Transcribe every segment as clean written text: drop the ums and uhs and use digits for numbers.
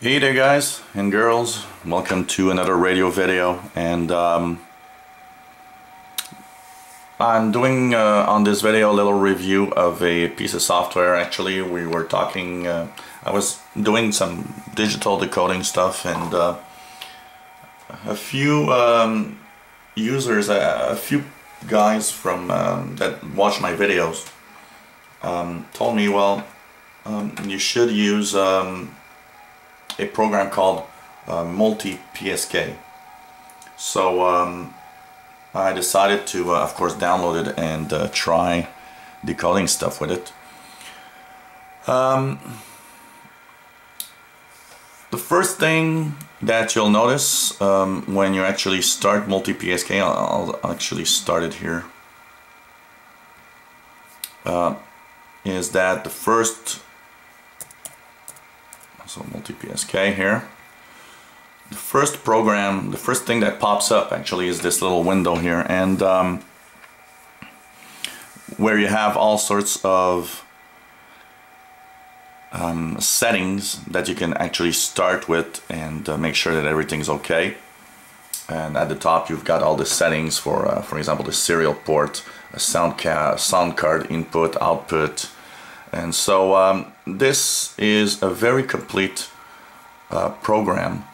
Hey there guys and girls, welcome to another radio video, and I'm doing on this video a little review of a piece of software. Actually, we were talking, I was doing some digital decoding stuff, and a few users, a few guys from that watch my videos told me, well, you should use a program called MultiPSK. So I decided to of course download it and try decoding stuff with it. The first thing that you'll notice when you actually start MultiPSK, I'll actually start it here, is that the first, so MultiPSK here, the first program, the first thing that pops up actually is this little window here, and where you have all sorts of settings that you can actually start with and make sure that everything's okay. And at the top you've got all the settings for example, the serial port, a sound card input, output. And so this is a very complete program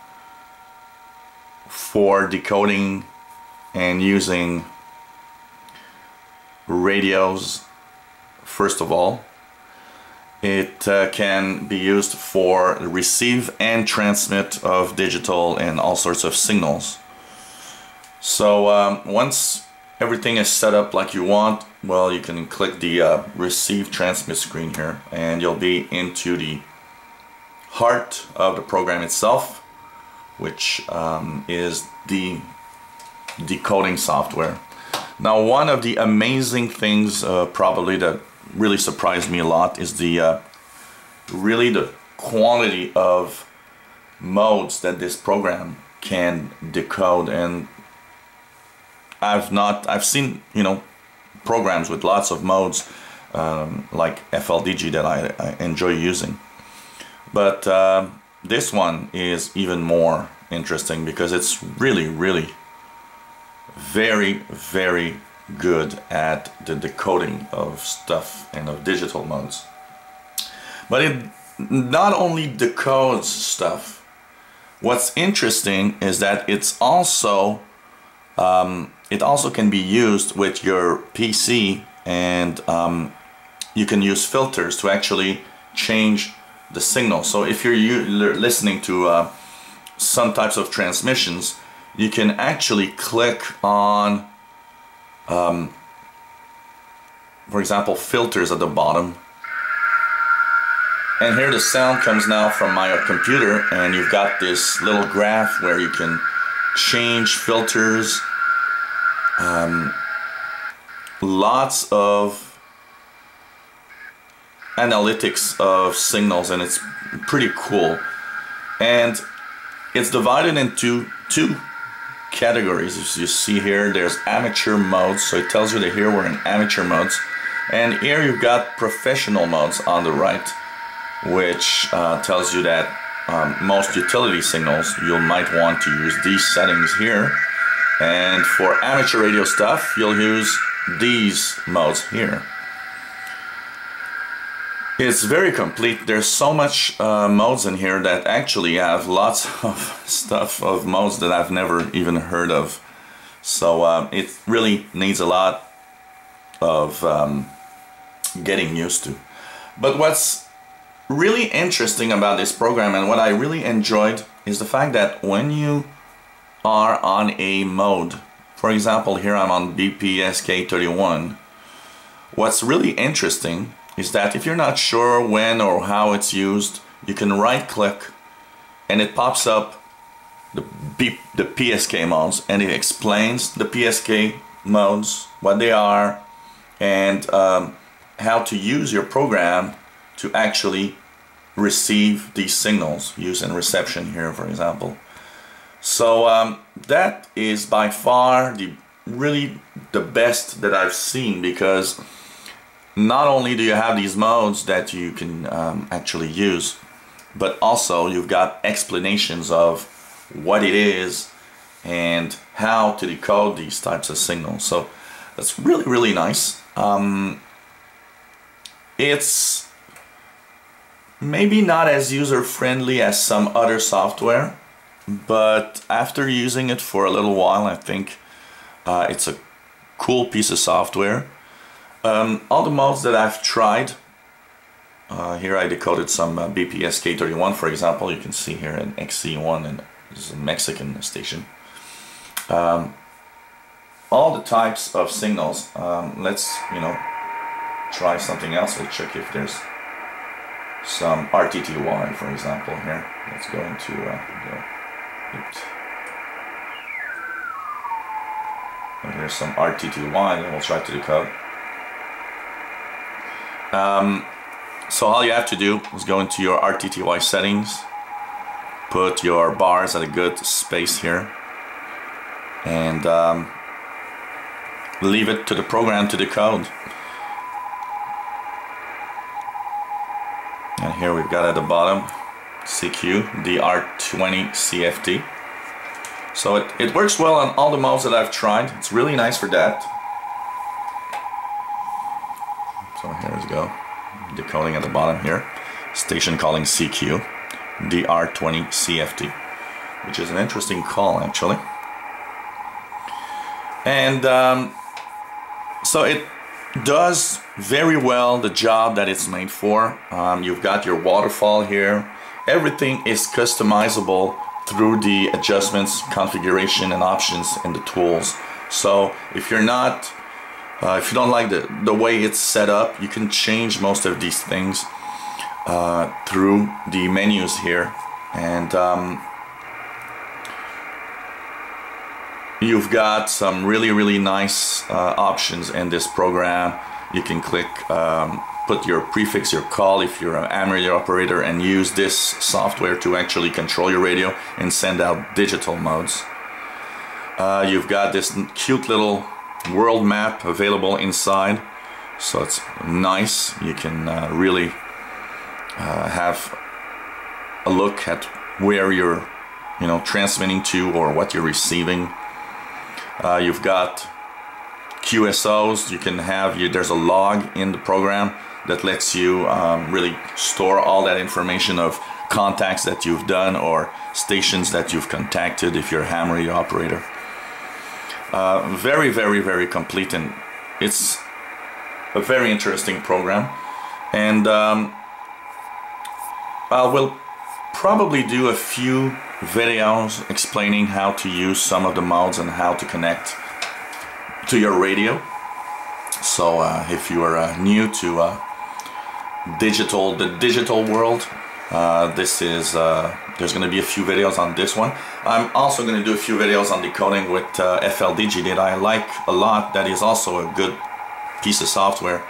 for decoding and using radios. First of all, it can be used for receive and transmit of digital and all sorts of signals. So once everything is set up like you want, well, you can click the receive transmit screen here, and you'll be into the heart of the program itself, which is the decoding software. Now, one of the amazing things probably that really surprised me a lot is the really the quantity of modes that this program can decode. And I've seen, you know, programs with lots of modes like FLDG that I enjoy using, but this one is even more interesting because it's really very good at the decoding of stuff and of digital modes. But it not only decodes stuff, what's interesting is that it also can be used with your PC, and you can use filters to actually change the signal. So if you're listening to some types of transmissions, you can actually click on, for example, filters at the bottom. And here the sound comes now from my computer, and you've got this little graph where you can change filters. Lots of analytics of signals, and it's pretty cool. And it's divided into two categories. As you see here, there's amateur modes, so it tells you that here we're in amateur modes, and here you've got professional modes on the right, which tells you that most utility signals you might want to use these settings here. And for amateur radio stuff, you'll use these modes here. It's very complete. There's so much modes in here that actually have lots of stuff of modes that I've never even heard of. So it really needs a lot of getting used to. But what's really interesting about this program, and what I really enjoyed, is the fact that when you are on a mode, for example, here I'm on BPSK 31, what's really interesting is that if you're not sure when or how it's used, you can right click and it pops up the PSK modes, and it explains the PSK modes, what they are, and how to use your program to actually receive these signals, use and reception here, for example. So that is by far really the best that I've seen, because not only do you have these modes that you can actually use, but also you've got explanations of what it is and how to decode these types of signals. So that's really, really nice. It's maybe not as user-friendly as some other software, but after using it for a little while, I think it's a cool piece of software. All the modes that I've tried, here I decoded some BPSK31, for example. You can see here an XC1, and this is a Mexican station. All the types of signals. Let's, try something else. We'll check if there's some RTTY, for example, here. Let's go into and here's some RTTY that we'll try to decode. So all you have to do is go into your RTTY settings, put your bars at a good space here, and leave it to the program to decode. And here we've got at the bottom CQ, DR20 CFT. So it works well on all the modes that I've tried. It's really nice for that. So here we go. Decoding at the bottom here. Station calling CQ, DR20 CFT, which is an interesting call actually. And so it does very well the job that it's made for. You've got your waterfall here. Everything is customizable through the adjustments, configuration, and options in the tools. So if you're not, if you don't like the way it's set up, you can change most of these things through the menus here. And you've got some really, really nice options in this program. You can click, put your prefix, your call if you're an amateur operator, and use this software to actually control your radio and send out digital modes. You've got this cute little world map available inside, so it's nice. You can really have a look at where you're transmitting to or what you're receiving. You've got QSOs. You can have there's a log in the program that lets you really store all that information of contacts that you've done or stations that you've contacted if you're a ham radio operator. Very, very, very complete, and it's a very interesting program. And I will probably do a few videos explaining how to use some of the modes and how to connect to your radio. So if you are new to the digital world, there's going to be a few videos on this one. I'm also going to do a few videos on decoding with FLDG that I like a lot. That is also a good piece of software.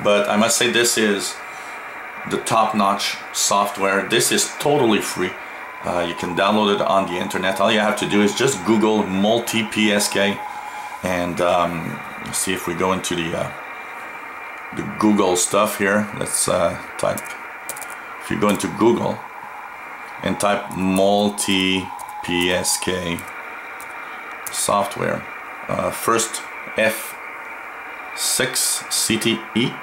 But I must say this is the top-notch software. This is totally free. You can download it on the internet. All you have to do is just Google MultiPSK, and see if we go into the Google stuff here. Let's type. If you go into Google and type MultiPSK software, first F6 CTE,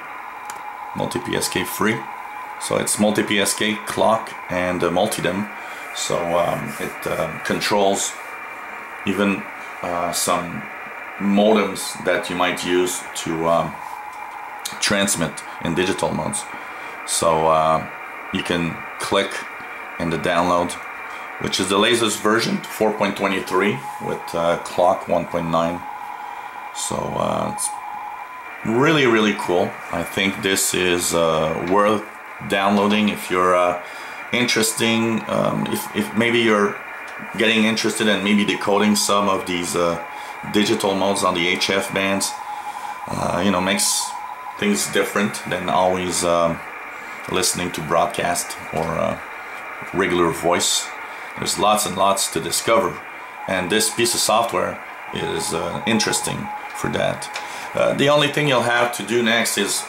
MultiPSK free. So it's MultiPSK clock and multidem. So it controls even some modems that you might use to transmit in digital modes. So you can click in the download, which is the latest version, 4.23 with clock 1.9. So it's really, really cool. I think this is worth downloading if you're interesting. If maybe you're getting interested in maybe decoding some of these digital modes on the HF bands, makes things different than always listening to broadcast or regular voice. There's lots and lots to discover, and this piece of software is interesting for that. The only thing you'll have to do next is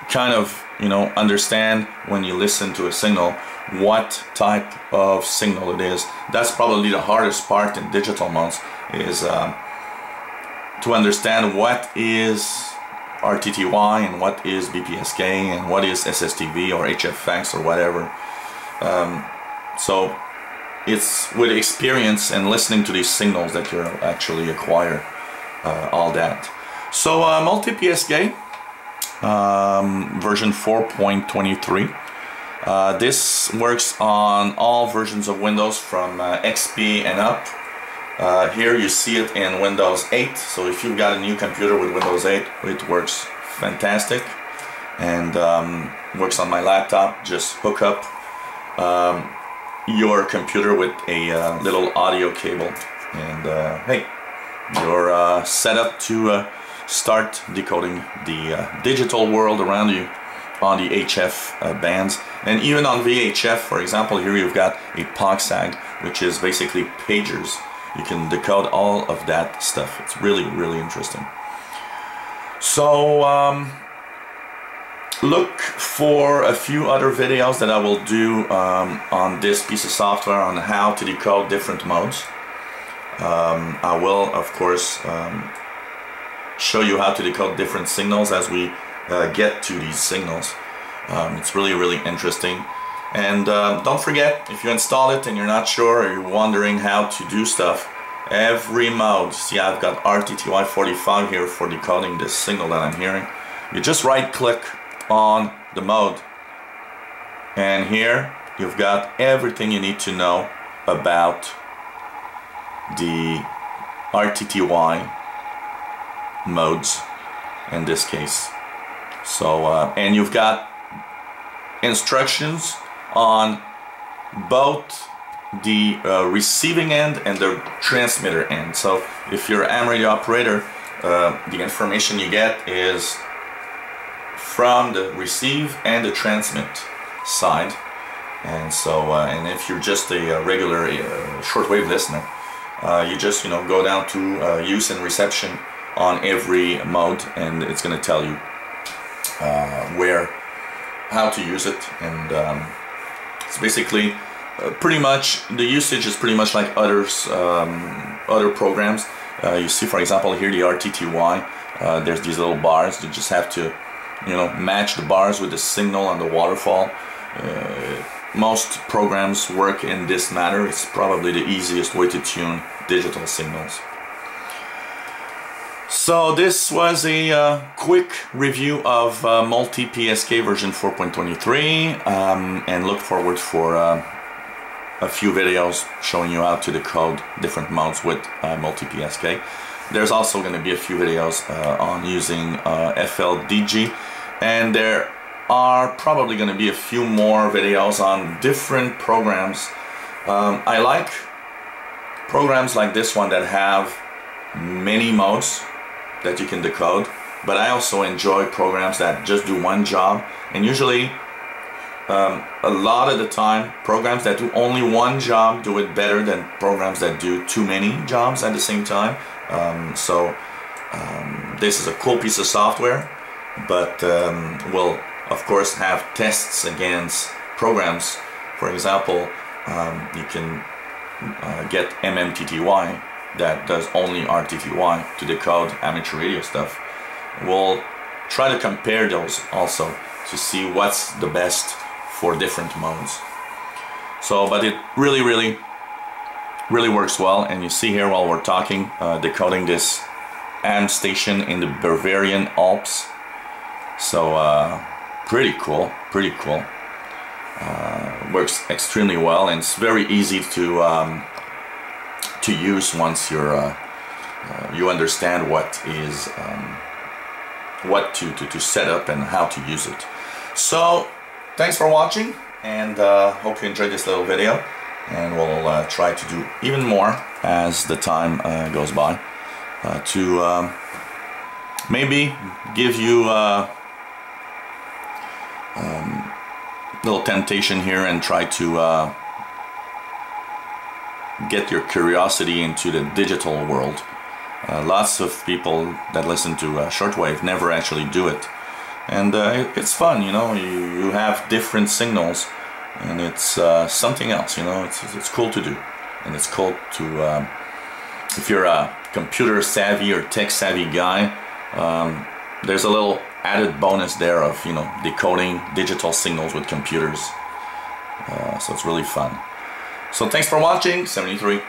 kind of you know, understand when you listen to a signal what type of signal it is. That's probably the hardest part in digital modes, is to understand what is RTTY and what is BPSK and what is SSTV or HFX or whatever. So it's with experience and listening to these signals that you actually acquire all that. So MultiPSK version 4.23. This works on all versions of Windows from XP and up. Here you see it in Windows 8, so if you've got a new computer with Windows 8, it works fantastic, and works on my laptop. Just hook up your computer with a little audio cable, and hey, you're set up to start decoding the digital world around you on the HF bands. And even on VHF, for example, here you've got a POXAG, which is basically pagers. You can decode all of that stuff. It's really, really interesting. So look for a few other videos that I will do on this piece of software on how to decode different modes. I will, of course, show you how to decode different signals as we get to these signals. It's really, really interesting. And don't forget, if you install it and you're not sure or you're wondering how to do stuff, every mode, see, I've got RTTY 45 here for decoding this signal that I'm hearing. You just right click on the mode, and here you've got everything you need to know about the RTTY modes in this case. So and you've got instructions on both the receiving end and the transmitter end. So if you're an AM radio operator, the information you get is from the receive and the transmit side. And so and if you're just a regular shortwave listener, you just, you know, go down to use and reception on every mode, and it's going to tell you how to use it. And it's basically pretty much, the usage is pretty much like others, other programs. You see, for example, here the RTTY, there's these little bars. You just have to, you know, match the bars with the signal on the waterfall. Most programs work in this manner. It's probably the easiest way to tune digital signals. So this was a quick review of MultiPSK version 4.23, and look forward for a few videos showing you how to decode different modes with MultiPSK. There's also going to be a few videos on using FLDG, and there are probably going to be a few more videos on different programs. I like programs like this one that have many modes that you can decode, but I also enjoy programs that just do one job. And usually a lot of the time, programs that do only one job do it better than programs that do too many jobs at the same time. This is a cool piece of software, but we'll of course have tests against programs. For example, you can get MMTTY that does only RTTY to decode amateur radio stuff. We'll try to compare those also to see what's the best for different modes. So, but it really works well. And you see here while we're talking, decoding this AM station in the Bavarian Alps. So pretty cool. Works extremely well, and it's very easy to use once you're you understand what is what to set up and how to use it. So thanks for watching, and hope you enjoyed this little video, and we'll try to do even more as the time goes by to maybe give you little temptation here and try to get your curiosity into the digital world. Lots of people that listen to shortwave never actually do it. and it's fun, you know. You have different signals, and it's something else, you know. It's cool to do, and it's cool to if you're a computer savvy or tech savvy guy, there's a little added bonus there of, you know, decoding digital signals with computers. So it's really fun. So thanks for watching. 73.